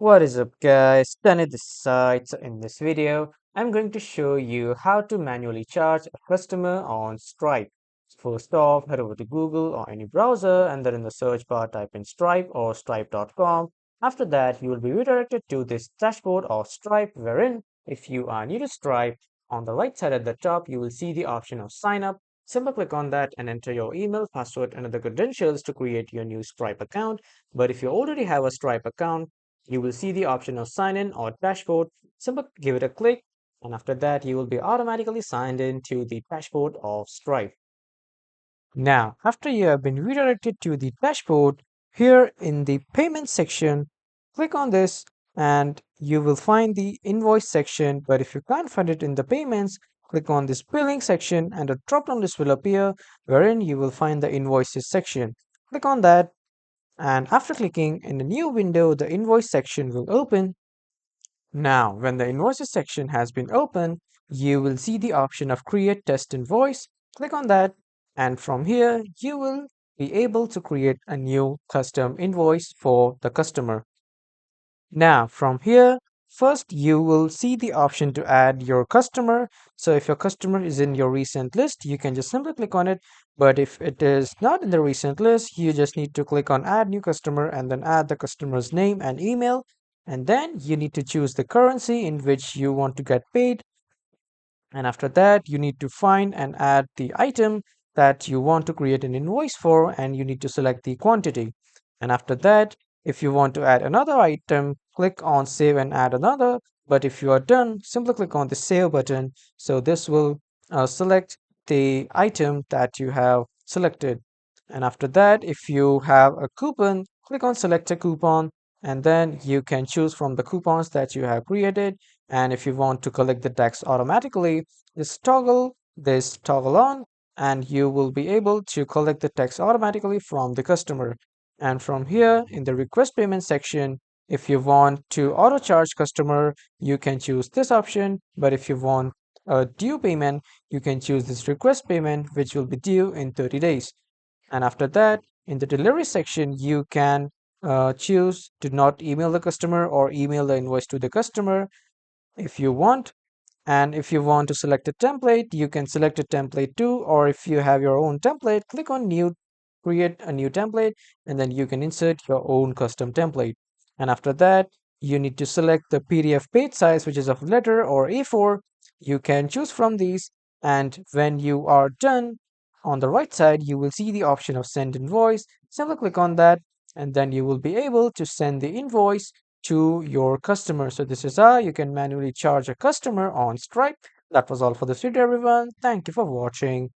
What is up guys, Sunny this side. So in this video, I'm going to show you how to manually charge a customer on Stripe. First off, head over to Google or any browser and then in the search bar type in Stripe or stripe.com. After that, you will be redirected to this dashboard of Stripe wherein if you are new to Stripe, on the right side at the top, you will see the option of sign up. Simply click on that and enter your email, password and other credentials to create your new Stripe account. But if you already have a Stripe account, you will see the option of sign in or dashboard. Simply give it a click, and after that, you will be automatically signed in to the dashboard of Stripe. Now, after you have been redirected to the dashboard, here in the payment section, click on this and you will find the invoice section. But if you can't find it in the payments, click on this billing section and a drop down list will appear wherein you will find the invoices section. Click on that, and after clicking in the new window, the invoice section will open. Now, when the invoices section has been opened, you will see the option of create test invoice. Click on that, and from here, you will be able to create a new custom invoice for the customer. Now, from here, first you will see the option to add your customer. So if your customer is in your recent list, you can just simply click on it. But if it is not in the recent list, you just need to click on add new customer and then add the customer's name and email. And then you need to choose the currency in which you want to get paid. And after that, you need to find and add the item that you want to create an invoice for, and you need to select the quantity. And after that, if you want to add another item, click on save and add another. But if you are done, simply click on the save button. So this will select the item that you have selected. And after that, if you have a coupon, click on select a coupon, and then you can choose from the coupons that you have created. And if you want to collect the tax automatically, just toggle this toggle on, and you will be able to collect the tax automatically from the customer. And from here in the request payment section, if you want to auto charge customer, you can choose this option. But if you want a due payment, you can choose this request payment, which will be due in 30 days. And after that, in the delivery section, you can choose to not email the customer or email the invoice to the customer if you want. And if you want to select a template, you can select a template too. Or if you have your own template, click on new, create a new template, and then you can insert your own custom template. And after that, you need to select the PDF page size, which is of letter or A4. You can choose from these. And when you are done, on the right side, you will see the option of send invoice. Simply click on that, and then you will be able to send the invoice to your customer. So this is how you can manually charge a customer on Stripe. That was all for this video, everyone. Thank you for watching.